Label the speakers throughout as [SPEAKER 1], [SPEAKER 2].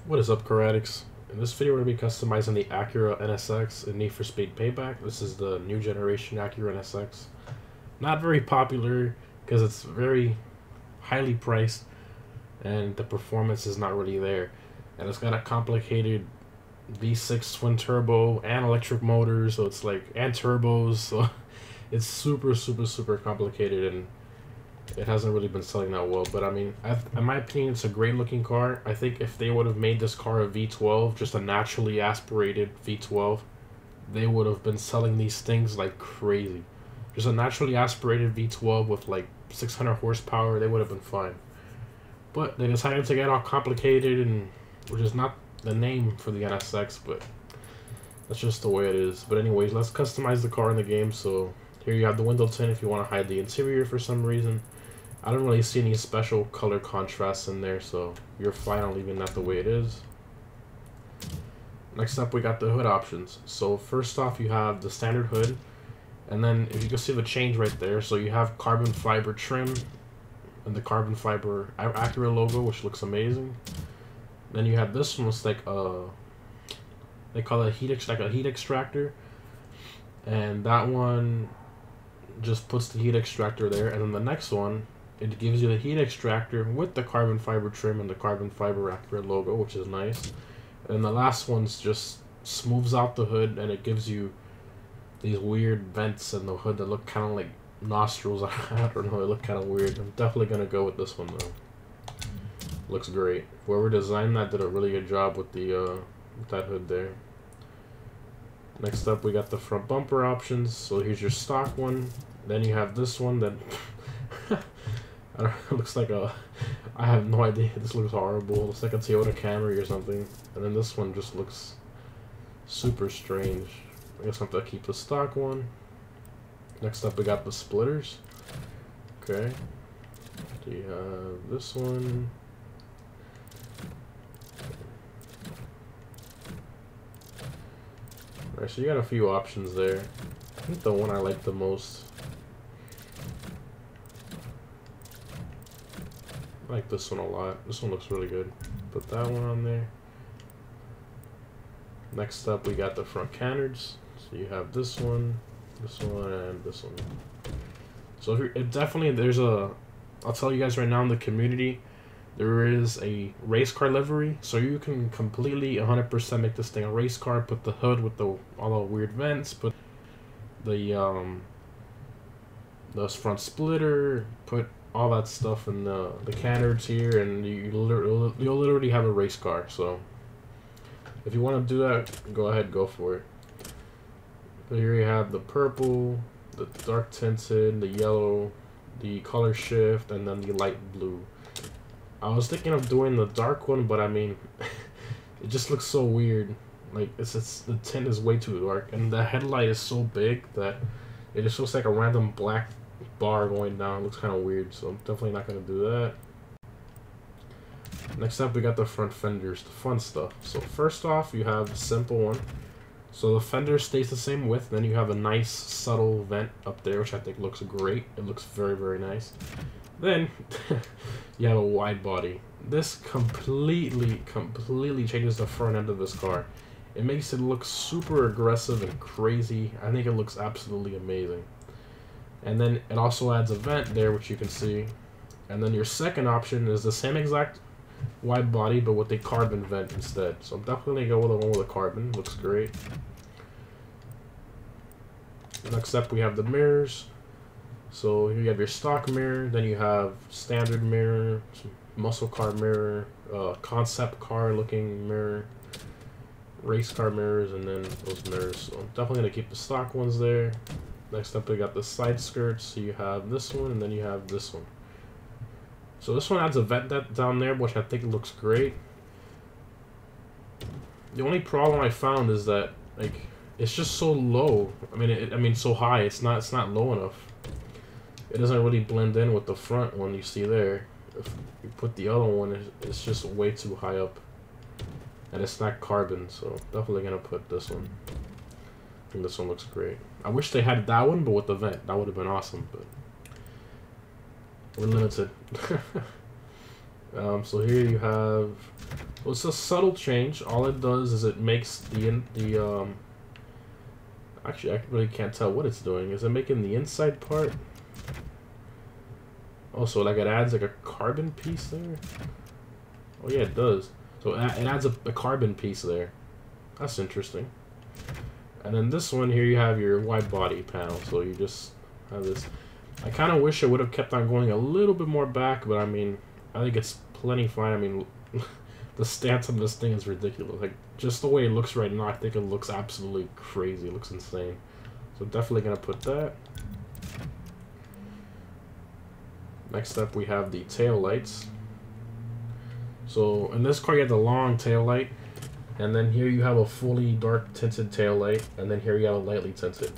[SPEAKER 1] What is up, Karatics? In this video, we're going to be customizing the Acura NSX in Need for Speed Payback. This is the new generation Acura NSX. Not very popular because it's very highly priced and the performance is not really there. And it's got a complicated V6 twin turbo and electric motors, so it's like, and turbos, so it's super complicated, and it hasn't really been selling that well. But I mean, in my opinion, it's a great looking car. I think if they would have made this car a V12, just a naturally aspirated V12, they would have been selling these things like crazy. Just a naturally aspirated V12 with like 600 horsepower, they would have been fine. But they decided to get all complicated, and which is not the name for the NSX, but that's just the way it is. But anyways, let's customize the car in the game. So here you have the window tint if you want to hide the interior for some reason. I don't really see any special color contrasts in there, so you're fine on leaving that the way it is. Next up, we got the hood options. So first off, you have the standard hood, and then if you can see the change right there, so you have carbon fiber trim and the carbon fiber Acura logo, which looks amazing. Then you have this one, it's like they call it a heat extractor, and that one just puts the heat extractor there. And then the next one, it gives you the heat extractor with the carbon fiber trim and the carbon fiber Acura logo, which is nice. And the last one's just smooths out the hood, and it gives you these weird vents in the hood that look kind of like nostrils. I don't know, they look kind of weird. I'm definitely gonna go with this one though. Looks great. Whoever designed that did a really good job with the with that hood there. Next up, we got the front bumper options. So here's your stock one. Then you have this one that I don't know, it looks like a, I have no idea. This looks horrible. It looks like a Toyota Camry or something. And then this one just looks super strange. I guess I'll have to keep the stock one. Next up, we got the splitters. Okay. Do you have this one? Alright, so you got a few options there. I think the one I like the most, I like this one a lot. This one looks really good. Put that one on there. Next up, we got the front canards. So you have this one, and this one. So if you're, it definitely, there's a, I'll tell you guys right now, in the community, there is a race car livery, so you can completely 100% make this thing a race car. Put the hood with the all the weird vents, put the front splitter, put all that stuff in the canards here, and you'll literally have a race car. So if you want to do that, go ahead, go for it. But here you have the purple, the dark tinted, the yellow, the color shift, and then the light blue. I was thinking of doing the dark one, but I mean, it just looks so weird. Like, it's the tint is way too dark, and the headlight is so big that it just looks like a random black bar going down. It looks kind of weird, so I'm definitely not going to do that. Next up, we got the front fenders, the fun stuff. So first off, you have a simple one. So the fender stays the same width, then you have a nice subtle vent up there, which I think looks great. It looks very nice. Then you have a wide body. This completely changes the front end of this car. It makes it look super aggressive and crazy. I think it looks absolutely amazing. And then it also adds a vent there, which you can see. And then your second option is the same exact wide body, but with a carbon vent instead. So I'm definitely gonna go with the one with a carbon. Looks great. Next up, we have the mirrors. So here you have your stock mirror, then you have standard mirror, muscle car mirror, concept car looking mirror, race car mirrors, and then those mirrors. So I'm definitely going to keep the stock ones there. Next up, we got the side skirts. So you have this one, and then you have this one. So this one adds a vent down there, which I think looks great. The only problem I found is that, like, it's just so low. I mean, so high. It's not low enough. It doesn't really blend in with the front one you see there. If you put the other one, it's just way too high up. And it's not carbon, so definitely gonna put this one. I think this one looks great. I wish they had that one, but with the vent. That would have been awesome, but we're limited. So here you have, well, it's a subtle change. All it does is it makes actually I really can't tell what it's doing. Is it making the inside part? Oh, so like it adds like a carbon piece there? Oh yeah, it does. So it adds a carbon piece there. That's interesting. And then this one here, you have your wide body panel. So you just have this. I kind of wish I would have kept on going a little bit more back, but I mean, I think it's plenty fine. I mean, the stance on this thing is ridiculous. Like, just the way it looks right now, I think it looks absolutely crazy. It looks insane. So definitely gonna put that. Next up, we have the tail lights. So in this car, you have the long tail light, and then here you have a fully dark tinted tail light, and then here you have a lightly tinted.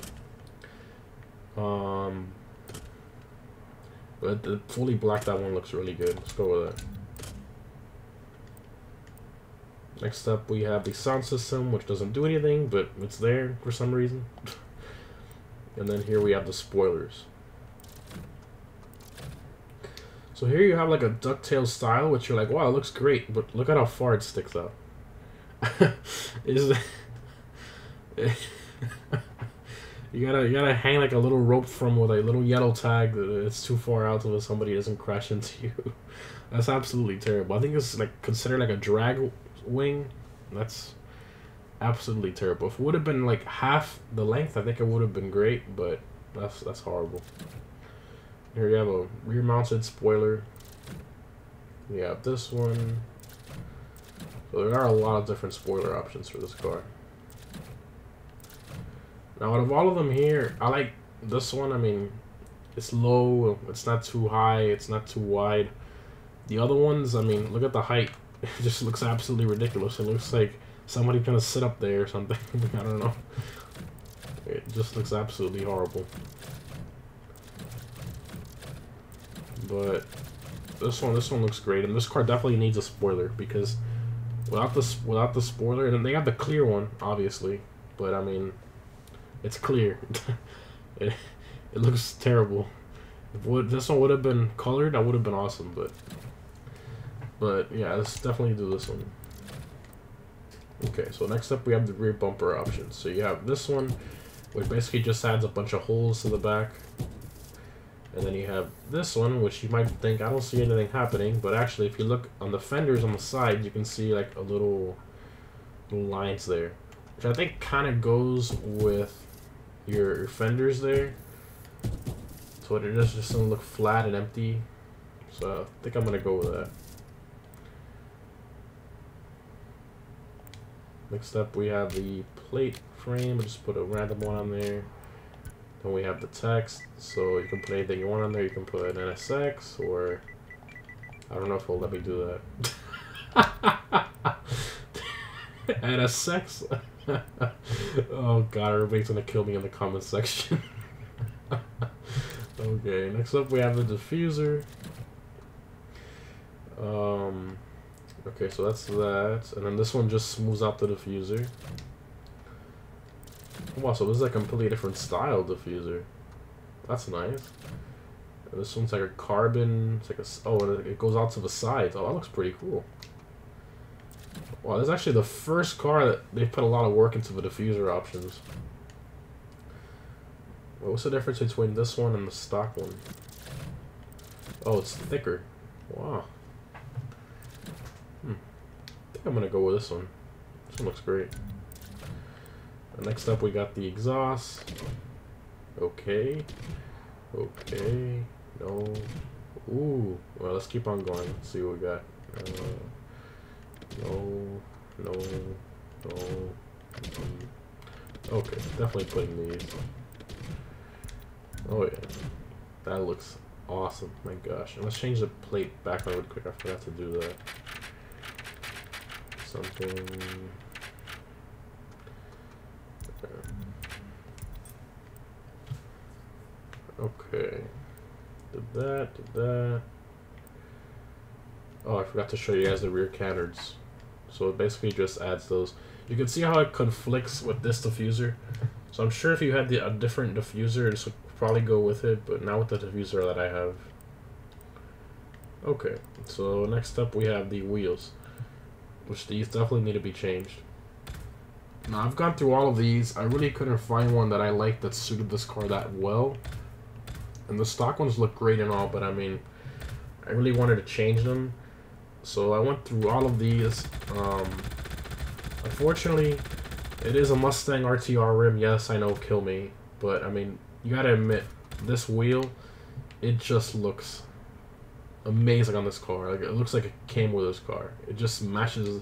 [SPEAKER 1] But the fully black, that one looks really good. Let's go with that. Next up, we have the sound system, which doesn't do anything, but it's there for some reason. And then here we have the spoilers. So here you have like a ducktail style, which you're like, wow, it looks great, but look at how far it sticks out. You gotta hang like a little rope from with a little yellow tag that it's too far out so somebody doesn't crash into you. That's absolutely terrible. I think it's like considered like a drag wing. That's absolutely terrible. If it would have been like half the length, I think it would have been great, but that's horrible. Here you have a rear mounted spoiler. You have this one. So there are a lot of different spoiler options for this car. Now, out of all of them here, I like this one. I mean, it's low, it's not too high, it's not too wide. The other ones, I mean, look at the height. It just looks absolutely ridiculous. It looks like somebody's gonna sit up there or something. I don't know. It just looks absolutely horrible. But this one looks great, and this car definitely needs a spoiler because without the spoiler, and they got the clear one, obviously, but I mean, it's clear. it looks terrible. If this one would have been colored, that would have been awesome. But yeah, let's definitely do this one. Okay, so next up we have the rear bumper options. So you have this one, which basically just adds a bunch of holes to the back. And then you have this one, which you might think, I don't see anything happening, but actually if you look on the fenders on the side, you can see like a little lines there, which I think kind of goes with your fenders there, so it just doesn't look flat and empty. So I think I'm gonna go with that. Next up we have the plate frame. I'll just put a random one on there. Then we have the text, so you can put anything you want on there. You can put an NSX, or I don't know if it'll let me do that. NSX. Oh god, everybody's gonna kill me in the comment section. Okay, next up we have the diffuser. Okay, so that's that, and then this one just smooths out the diffuser. Wow, so this is like a completely different style diffuser. That's nice. And this one's like a carbon. It's like a, oh, and it goes out to the sides. Oh, that looks pretty cool. Wow, this is actually the first car that they put a lot of work into the diffuser options. Well, what's the difference between this one and the stock one? Oh, it's thicker. Wow. I think I'm gonna go with this one. This one looks great. And next up, we got the exhaust. Okay. Okay. No. Ooh. Well, let's keep on going. Let's see what we got. No. No. No. Okay. Definitely putting these. Oh, yeah. That looks awesome. My gosh. And let's change the plate back real quick. I forgot to do that. Something. Okay. Did that. Oh, I forgot to show you guys the rear canards. So it basically just adds those. You can see how it conflicts with this diffuser. So I'm sure if you had a different diffuser, this would probably go with it, but not with the diffuser that I have. Okay, so next up we have the wheels, which these definitely need to be changed. Now I've gone through all of these. I really couldn't find one that I liked that suited this car that well. And the stock ones look great and all, but I mean, I really wanted to change them. So I went through all of these. Unfortunately, it is a Mustang RTR rim. Yes, I know, kill me. But I mean, you gotta admit, this wheel, it just looks amazing on this car. Like, it looks like it came with this car. It just matches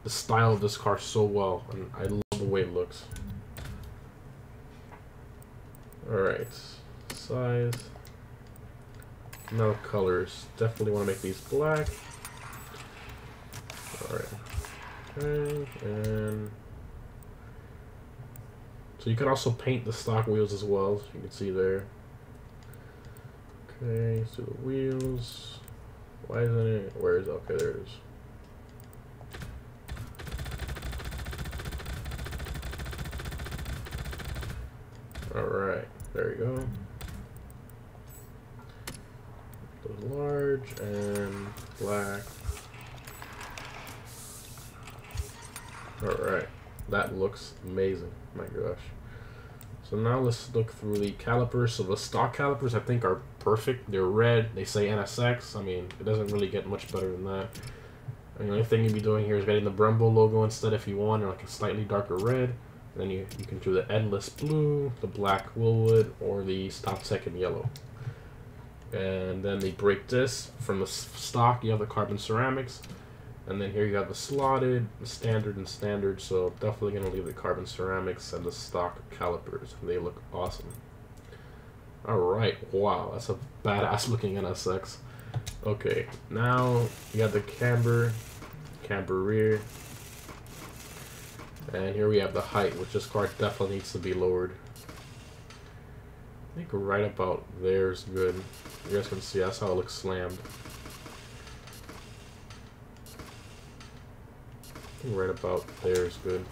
[SPEAKER 1] the style of this car so well, and I love the way it looks. Alright, size. Now colors. Definitely want to make these black. Alright. Okay, and so you can also paint the stock wheels as well, as you can see there. Okay, so the wheels. Why isn't it? Where is it? Okay, there it is. Alright, there you go. Those large and black. Alright, that looks amazing. My gosh. So now let's look through the calipers. So the stock calipers I think are perfect. They're red. They say NSX. I mean, it doesn't really get much better than that. And the only thing you'd be doing here is getting the Brembo logo instead if you want, or like a slightly darker red. And then you can do the Endless Blue, the Black Willwood, or the Stop Second Yellow. And then the brake disc. From the stock, you have the carbon ceramics. And then here you have the slotted, the standard, and standard. So definitely going to leave the carbon ceramics and the stock calipers. They look awesome. Alright, wow, that's a badass looking NSX. Okay, now you got the camber rear. And here we have the height, which this car definitely needs to be lowered. I think right about there is good. You guys can see that's how it looks slammed. Right about there is good.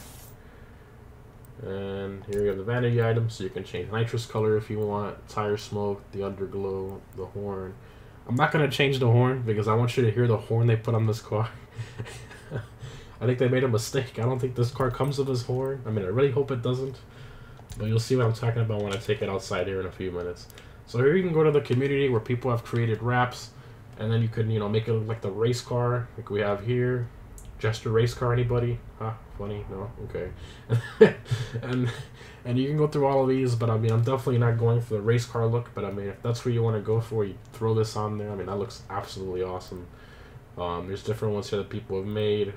[SPEAKER 1] And here you have the vanity items, so you can change nitrous color if you want, tire smoke, the underglow, the horn. I'm not going to change the horn because I want you to hear the horn they put on this car. I think they made a mistake. I don't think this car comes with this horn. I mean, I really hope it doesn't. But you'll see what I'm talking about when I take it outside here in a few minutes. So here you can go to the community where people have created wraps. And then you can, you know, make it look like the race car like we have here. Jester race car, anybody? Huh? Funny? No? Okay. and you can go through all of these, but I mean, I'm definitely not going for the race car look, but I mean, if that's what you want to go for, you throw this on there. I mean, that looks absolutely awesome. There's different ones here that people have made.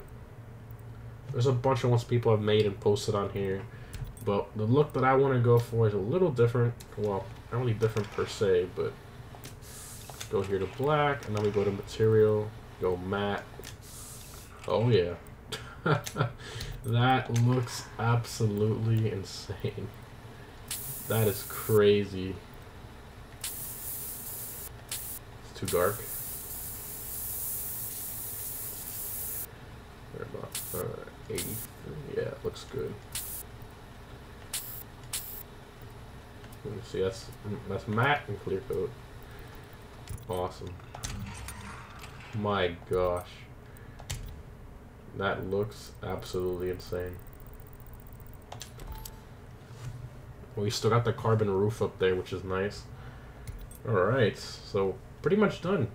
[SPEAKER 1] There's a bunch of ones people have made and posted on here, but the look that I want to go for is a little different. Well, not really different per se, but go here to black, and then we go to material, go matte. Oh yeah. That looks absolutely insane. That is crazy. It's too dark. About 80. Yeah, it looks good. Let me see, that's matte and clear coat. Awesome. My gosh. That looks absolutely insane. We still got the carbon roof up there, which is nice. Alright, so pretty much done.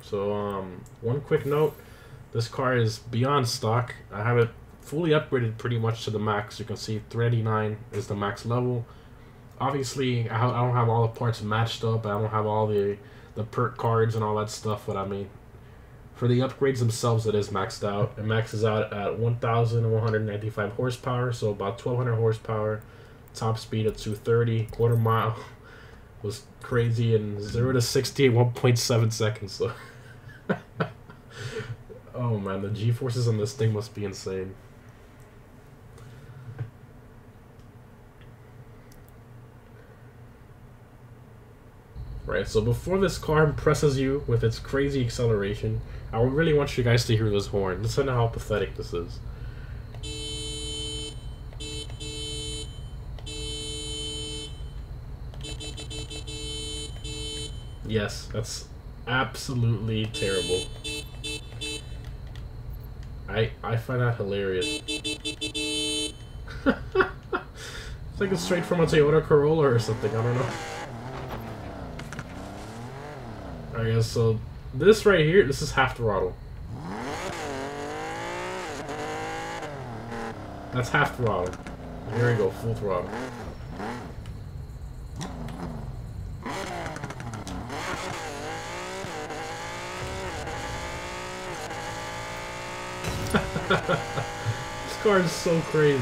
[SPEAKER 1] So, one quick note. This car is beyond stock. I have it fully upgraded pretty much to the max. You can see 389 is the max level. Obviously, I don't have all the parts matched up. I don't have all the perk cards and all that stuff, but I mean, for the upgrades themselves, it is maxed out. It maxes out at 1,195 horsepower, so about 1,200 horsepower. Top speed at 230. Quarter mile was crazy, and 0 to 60 at 1.7 seconds. So, oh man, the G-forces on this thing must be insane. Right, so before this car impresses you with its crazy acceleration, I really want you guys to hear this horn. Listen to how pathetic this is. Yes, Absolutely terrible. I find that hilarious. It's like it's straight from a Toyota Corolla or something, I don't know. I guess so. This right here, this is half throttle. That's half throttle. Here we go, full throttle. This car is so crazy.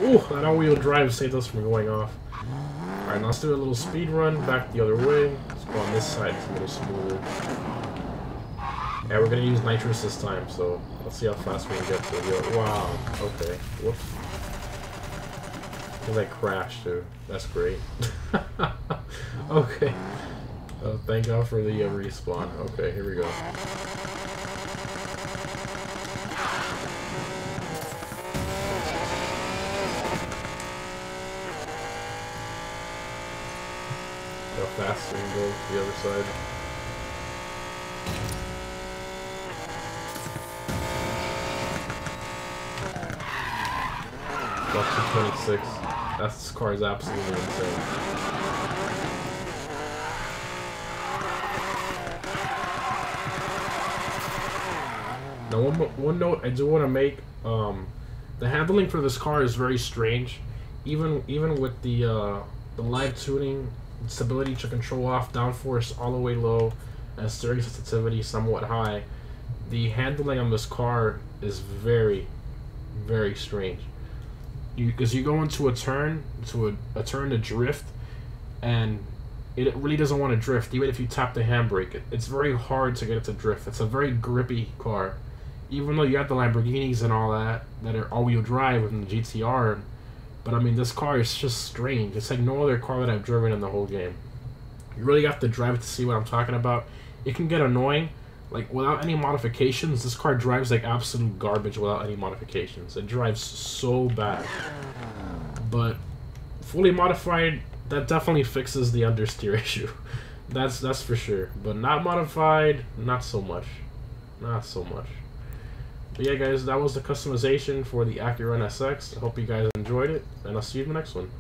[SPEAKER 1] Ooh, that all-wheel drive saved us from going off. Alright, now let's do a little speed run back the other way. Let's go on this side, it's a little smoother. Yeah, we're gonna use nitrous this time, so let's see how fast we can get to it. Wow, okay. Whoops. I think I crashed too. That's great. Okay. Thank God for the respawn. Okay, here we go. How fast we can go to the other side. About 226. This car is absolutely insane. Now, one note I do want to make: the handling for this car is very strange. Even with the live tuning, stability to control off, downforce all the way low, and steering sensitivity somewhat high, the handling on this car is very, very strange. Because you go into a turn, to drift, and it really doesn't want to drift. Even if you tap the handbrake, it's very hard to get it to drift. It's a very grippy car. Even though you have the Lamborghinis and all that are all-wheel drive within the GTR, but I mean, this car is just strange. It's like no other car that I've driven in the whole game. You really have to drive it to see what I'm talking about. It can get annoying. Like, without any modifications, this car drives like absolute garbage without any modifications. It drives so bad. But fully modified, that definitely fixes the understeer issue. That's for sure. But not modified, not so much. Not so much. But yeah, guys, that was the customization for the Acura NSX. I hope you guys enjoyed it, and I'll see you in the next one.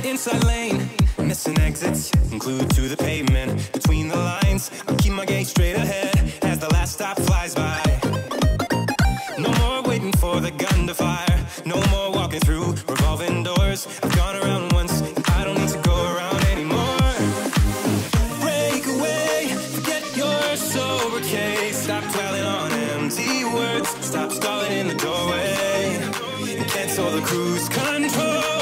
[SPEAKER 2] Inside lane, missing exits, glued to the pavement. Between the lines, I keep my gaze straight ahead as the last stop flies by. No more waiting for the gun to fire. No more walking through revolving doors. I've gone around once, and I don't need to go around anymore. Break away, forget your sober case. Stop dwelling on empty words. Stop stalling in the doorway and cancel the cruise control.